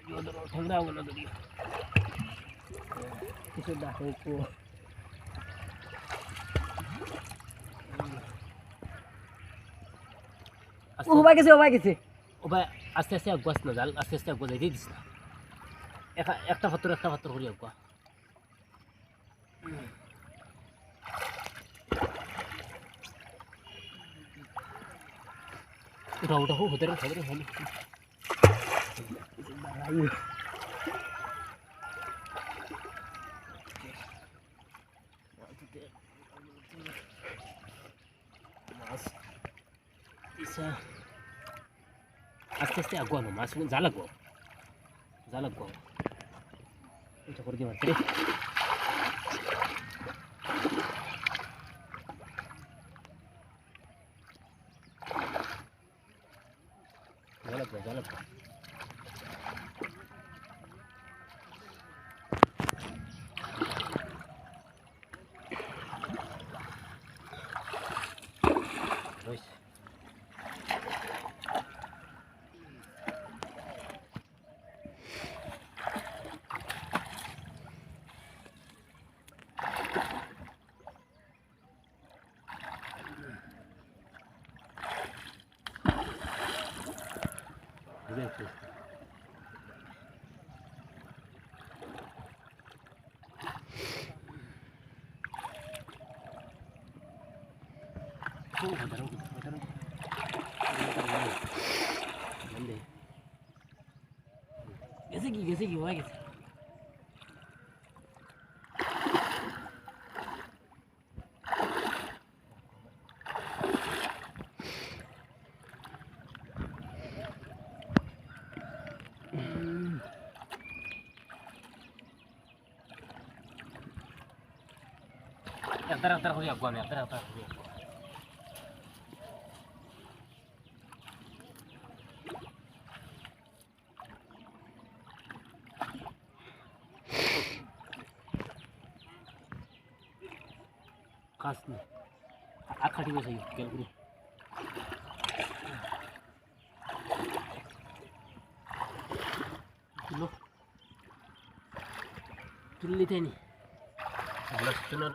यो धरो ठंडा वाला दरिया इसे डाको को ও ভাই গেছে ও ভাই গেছে ও ভাই আস্তে আস্তে আগুয়াস না জাল আস্তে আস্তে আগুয়া যাইতে দিস না একটা পাথর করি আগুয়া উঠা হতে রে ভালো আস্তে আস্তে আগুয়া না মাছ জ্বালাগো এটা করে দিবা রে জ্বালাগো গেছে কি হয়ে গেছে Antar kuri aku nih, antar kuri aku. Kas nih, akadi bisa yuk, kalau kuri. Loh, tulis ini. Jelas benar.